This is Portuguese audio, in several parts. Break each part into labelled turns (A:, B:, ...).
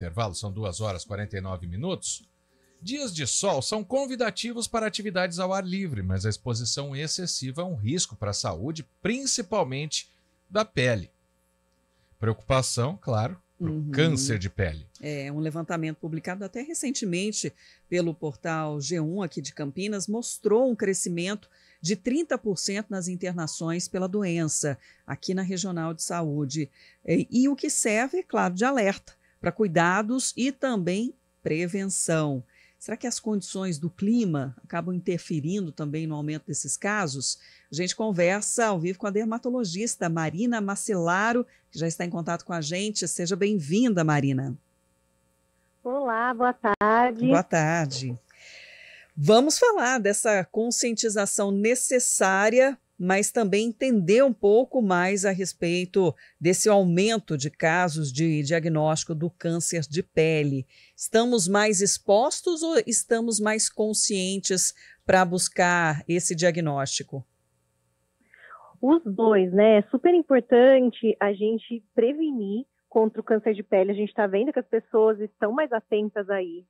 A: Intervalo, são 2 horas e 49 minutos. Dias de sol são convidativos para atividades ao ar livre, mas a exposição excessiva é um risco para a saúde, principalmente da pele. Preocupação, claro, para o câncer de pele.
B: É, um levantamento publicado até recentemente pelo portal G1 aqui de Campinas mostrou um crescimento de 30% nas internações pela doença aqui na Regional de Saúde. E o que serve, é claro, de alerta para cuidados e também prevenção. Será que as condições do clima acabam interferindo também no aumento desses casos? A gente conversa ao vivo com a dermatologista Marina Macellaro, que já está em contato com a gente. Seja bem-vinda, Marina.
C: Olá, boa tarde.
B: Boa tarde. Vamos falar dessa conscientização necessária, mas também entender um pouco mais a respeito desse aumento de casos de diagnóstico do câncer de pele. Estamos mais expostos ou estamos mais conscientes para buscar esse diagnóstico?
C: Os dois, né? É super importante a gente prevenir contra o câncer de pele. A gente está vendo que as pessoas estão mais atentas a isso.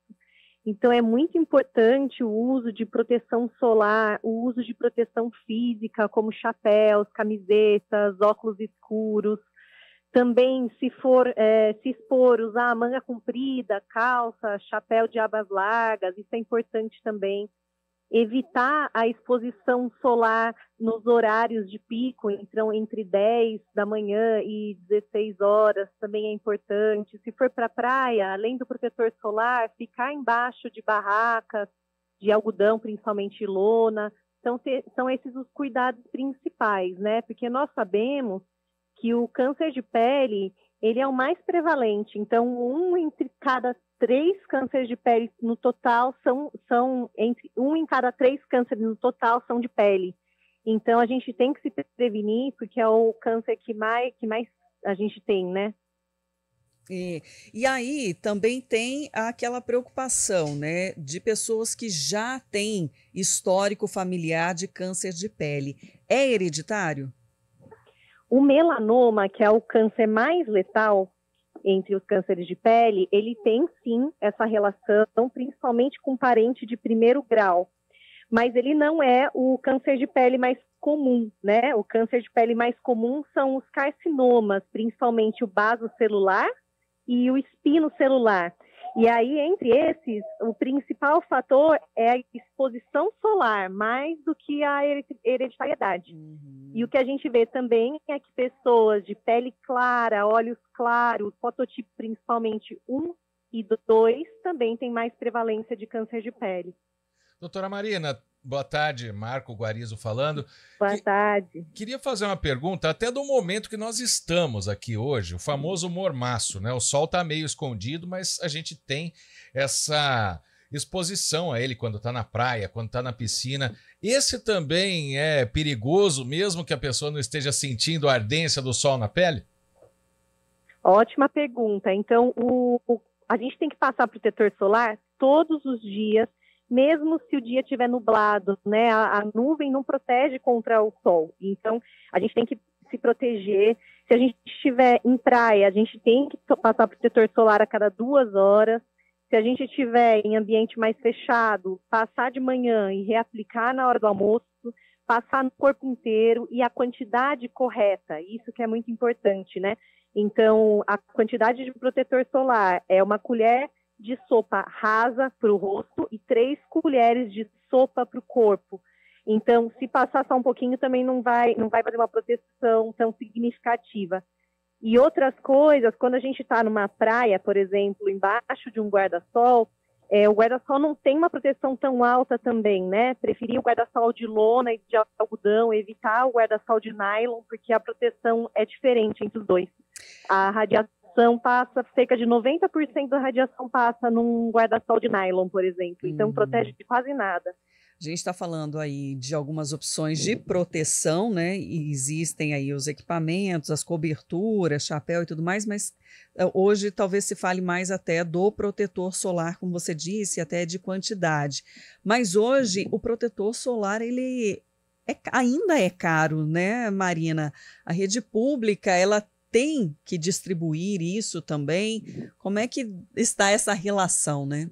C: Então, é muito importante o uso de proteção solar, o uso de proteção física, como chapéus, camisetas, óculos escuros. Também, se expor, usar manga comprida, calça, chapéu de abas largas, isso é importante também. Evitar a exposição solar nos horários de pico, então entre 10 da manhã e 16 horas, também é importante. Se for para a praia, além do protetor solar, ficar embaixo de barracas, de algodão, principalmente lona. Então, são esses os cuidados principais, né? Porque nós sabemos que o câncer de pele, ele é o mais prevalente. Então, 1 entre cada 3 cânceres de pele no total entre 1 em cada 3 cânceres no total são de pele. Então, a gente tem que se prevenir, porque é o câncer que mais a gente tem, né?
B: E aí também tem aquela preocupação, né, de pessoas que já têm histórico familiar de câncer de pele. É hereditário?
C: O melanoma, que é o câncer mais letal entre os cânceres de pele, ele tem sim essa relação, principalmente com parente de primeiro grau. Mas ele não é o câncer de pele mais comum, né? O câncer de pele mais comum são os carcinomas, principalmente o basocelular e o espinocelular. E aí, entre esses, o principal fator é a exposição solar, mais do que a hereditariedade. E o que a gente vê também é que pessoas de pele clara, olhos claros, fototipo principalmente 1 e 2, também têm mais prevalência de câncer de pele.
A: Doutora Marina, boa tarde, Marco Guarizo falando.
C: Boa tarde.
A: Queria fazer uma pergunta, até do momento que nós estamos aqui hoje, o famoso mormaço, né? O sol está meio escondido, mas a gente tem essa exposição a ele quando está na praia, quando está na piscina. Esse também é perigoso, mesmo que a pessoa não esteja sentindo a ardência do sol na pele?
C: Ótima pergunta. Então, a gente tem que passar protetor solar todos os dias, mesmo se o dia estiver nublado, né? A nuvem não protege contra o sol. Então, a gente tem que se proteger. Se a gente estiver em praia, a gente tem que passar protetor solar a cada 2 horas. Se a gente estiver em ambiente mais fechado, passar de manhã e reaplicar na hora do almoço, passar no corpo inteiro e a quantidade correta. Isso que é muito importante, né? Então, a quantidade de protetor solar é 1 colher de sopa rasa para o rosto e 3 colheres de sopa para o corpo. Então, se passar só um pouquinho, também não vai fazer uma proteção tão significativa. E outras coisas, quando a gente está numa praia, por exemplo, embaixo de um guarda-sol, o guarda-sol não tem uma proteção tão alta também, né? Preferir o guarda-sol de lona e de algodão, evitar o guarda-sol de nylon, porque a proteção é diferente entre os dois. A radiação passa, cerca de 90% da radiação passa num guarda-sol de nylon, por exemplo. Então, protege de quase nada.
B: A gente está falando aí de algumas opções de proteção, né? E existem aí os equipamentos, as coberturas, chapéu e tudo mais, mas hoje talvez se fale mais até do protetor solar, como você disse, até de quantidade. Mas hoje o protetor solar, ele ainda é caro, né, Marina? A rede pública, ela tem que distribuir isso também? Como é que está essa relação, né?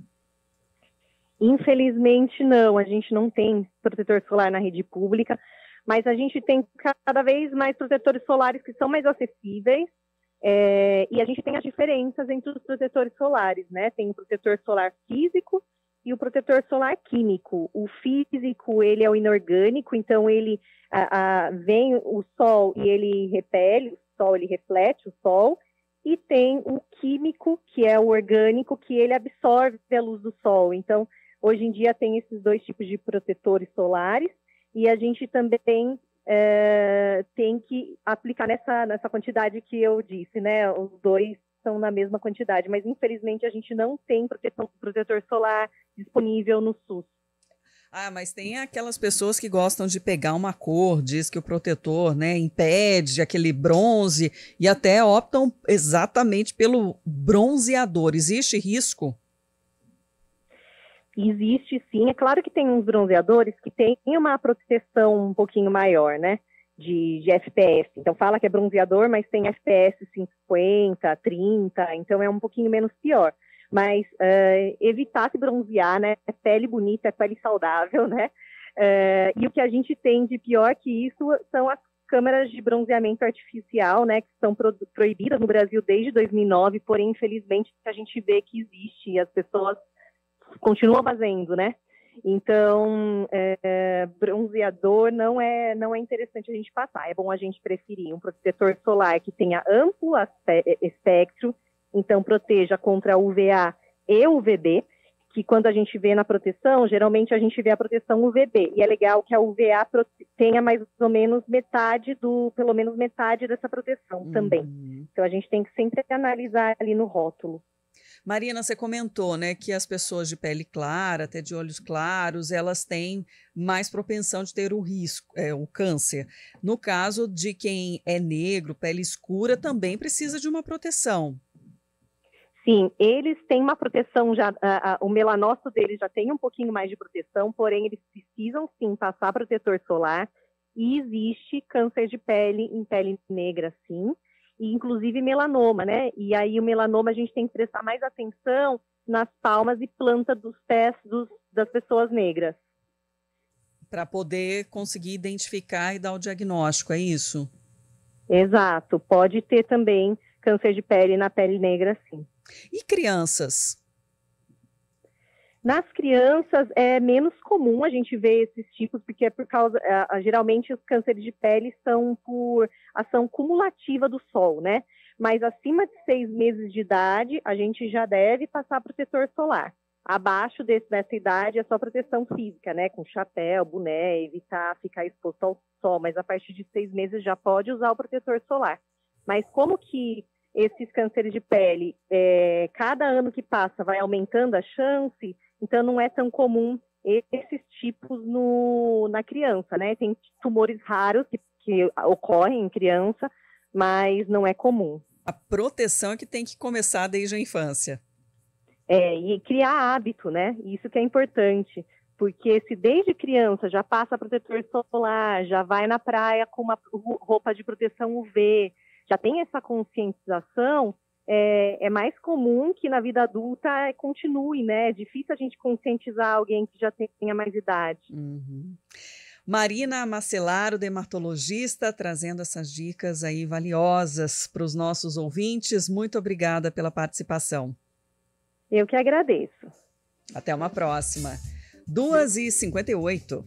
C: Infelizmente, não. A gente não tem protetor solar na rede pública, mas a gente tem cada vez mais protetores solares que são mais acessíveis, e a gente tem as diferenças entre os protetores solares, né? Tem o protetor solar físico e o protetor solar químico. O físico, ele é o inorgânico, então ele vem o sol e ele repele o sol, ele reflete o sol, e tem o químico, que é o orgânico, que ele absorve a luz do sol. Então, hoje em dia tem esses dois tipos de protetores solares, e a gente também tem que aplicar nessa quantidade que eu disse, né? Os dois são na mesma quantidade, mas infelizmente a gente não tem protetor solar disponível no SUS.
B: Ah, mas tem aquelas pessoas que gostam de pegar uma cor, diz que o protetor, né, impede aquele bronze e até optam exatamente pelo bronzeador. Existe risco?
C: Existe sim. É claro que tem uns bronzeadores que têm uma proteção um pouquinho maior, né, de FPS. Então fala que é bronzeador, mas tem FPS 50, 30, então é um pouquinho menos pior. Mas evitar se bronzear, né? É pele bonita, é pele saudável, né? E o que a gente tem de pior que isso são as câmeras de bronzeamento artificial, né? Que são proibidas no Brasil desde 2009, porém, infelizmente, a gente vê que existe e as pessoas continuam fazendo, né? Então, bronzeador não é interessante a gente passar. É bom a gente preferir um protetor solar que tenha amplo espectro, então proteja contra UVA e UVB, que quando a gente vê na proteção, geralmente a gente vê a proteção UVB, e é legal que a UVA tenha mais ou menos pelo menos metade dessa proteção também. Então a gente tem que sempre analisar ali no rótulo.
B: Marina, você comentou, né, que as pessoas de pele clara, até de olhos claros, elas têm mais propensão de ter o risco, o câncer. No caso de quem é negro, pele escura, também precisa de uma proteção.
C: Sim, eles têm uma proteção, o melanócito deles já tem um pouquinho mais de proteção, porém eles precisam sim passar protetor solar, e existe câncer de pele em pele negra, sim, e inclusive melanoma, né? E aí o melanoma a gente tem que prestar mais atenção nas palmas e planta dos pés das pessoas negras.
B: Para poder conseguir identificar e dar o diagnóstico, é isso?
C: Exato, pode ter também câncer de pele na pele negra, sim.
B: E crianças?
C: Nas crianças é menos comum a gente ver esses tipos, porque é por causa, geralmente os cânceres de pele são por ação cumulativa do sol, né? Mas acima de 6 meses de idade, a gente já deve passar protetor solar. Abaixo dessa idade é só proteção física, né? Com chapéu, boné, evitar ficar exposto ao sol, mas a partir de 6 meses já pode usar o protetor solar. Mas como que esses cânceres de pele, cada ano que passa vai aumentando a chance, então não é tão comum esses tipos na criança, né? Tem tumores raros que ocorrem em criança, mas não é comum.
B: A proteção é que tem que começar desde a infância.
C: E criar hábito, né? Isso que é importante, porque se desde criança já passa protetor solar, já vai na praia com uma roupa de proteção UV, já tem essa conscientização, é mais comum que na vida adulta continue, né? É difícil a gente conscientizar alguém que já tenha mais idade.
B: Marina Macelaro, dermatologista, trazendo essas dicas aí valiosas para os nossos ouvintes. Muito obrigada pela participação.
C: Eu que agradeço.
B: Até uma próxima. 2h58.